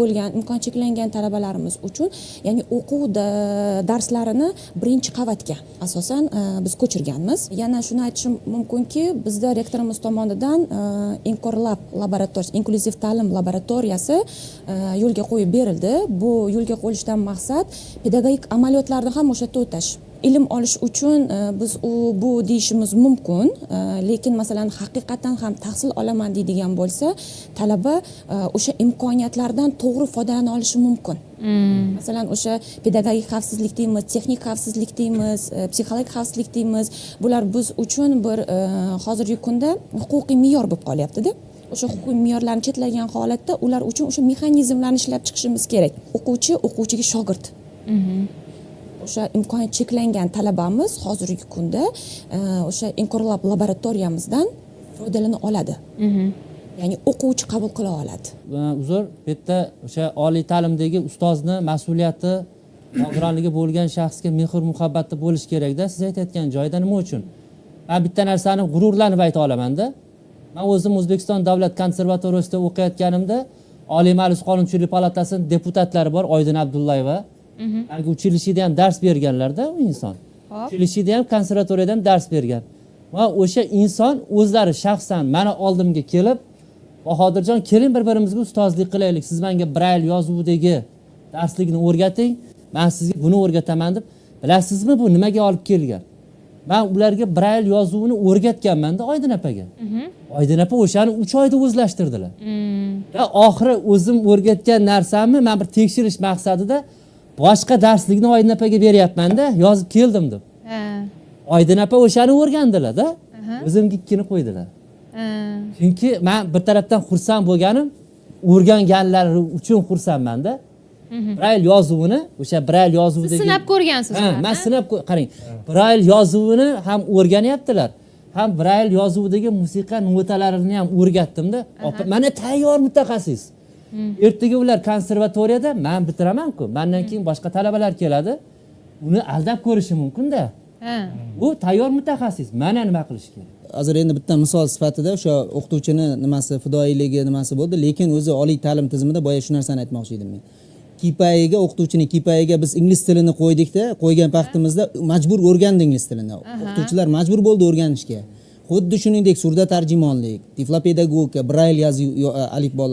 bo'lgan imkon cheklangan talabalarimiz uchun ya'ni o'quv darslarini birinchi qavatga asosan biz ko'chirganmiz. Yana shuni aytishim mumkinki, bizda rektorimiz tomonidan Inkorlab laboratoriyasi, inklyuziv ta'lim laboratoriyasi yo'lga qo'yib berildi. Bu yo'lga qo'yishdan maqsad pedagogik amaliyotlarni ham o'sha yerda o'tash. Ilm olish uchun biz bu deyishimiz mumkin, lekin masalan haqiqatan ham tahsil olaman deydigan bo'lsa, talaba o'sha imkoniyatlardan to'g'ri foydalana olishi mumkin. Masalan o'sha pedagogik xavfsizlik deymiz, texnik xavfsizlik deymiz, psixologik xavfsizlik deymiz. Bular biz uchun bir hozirgi kunda huquqiy me'yor bo'lib qolyapti-da. O'sha huquqiy me'yorlarni chetlagan holatda ular uchun o'sha mexanizmlarni ishlab chiqishimiz kerak. O'quvchiga shogird. O'sha imkoniyat cheklangan talabamiz hozirgi kunda o'sha Inkorlab laboratoriyamizdan foydalana oladi. Ya'ni o'quvchi qabul qila oladi. Uzr, bu yerda o'sha oliy ta'limdagi ustozni mas'uliyati nogironligi bo'lgan shaxsga mehr muhabbatda bo'lish kerak-da. Siz aytayotgan joyda nima uchun? Men bitta narsani g'ururlanib ayta olaman-da. Men o'zim O'zbekiston davlat konservatoriyasida o'qiyotganimda Oliy Majlis Qonunchilik palatasining deputatlari bor, Oydin Abdullayeva. Uchilishida ham dars berganlarda u inson. Uchilishida ham konservatoriyadan dars bergan. Va o'sha inson o'zlari shaxsan meni oldimga kelib, Bahodirjon, keling bir-birimizga ustozlik qilaylik. Siz menga brail yozuvidagi darslikni o'rgating, men sizga buni o'rgataman deb. Bilasizmi bu nimaga olib kelgan? Men ularga brail yozuvini o'rgatganman-da Oydin opaga. Oydin opa o'shani 3 oyda o'zlashtirdilar. Va oxiri o'zim o'rgatgan narsamni men bir tekshirish maqsadida boshqa darslikni Oydin opaga beryapman-da, yozib keldim deb. Oydin opa o'shani o'rgandilar-da, o'zimga ikkini qo'ydilar. Chunki men bir tarafdan xursand bo'lganim, o'rganganlari uchun xursandman-da. Brail yozuvini, o'sha brail yozuvidagi Siz sinab ko'rgansiz. Men sinab qarang. Brail yozuvini ham o'rganyaptilar. Ham brail yozuvidagi musiqa notalarini ham o'rgatdim-da. Mana tayyor mutaxassis. Ertaga ular konservatoriyada men bitiraman-ku. Mendan keyin boshqa talabalar keladi. Uni aldab ko'rishi mumkin-da. Bu tayyor mutaxassis. Mana nima qilish kerak? Hozir endi bitta misol sifatida o'sha o'qituvchini nimasi, fidoyiligi nimasi bo'ldi, lekin o'zi oliy ta'lim tizimida boya shu narsani aytmoqchi edim men. Kipayiga, o'qituvchining kipayiga biz ingliz tilini qo'ydikda, qo'ygan vaqtimizda majbur o'rgandi ingliz tilini. O'qituvchilar majbur bo'ldi o'rganishga. Xuddi shuningdek surda tarjimonlik, tiflopedagogika, brail yozuv alifbolar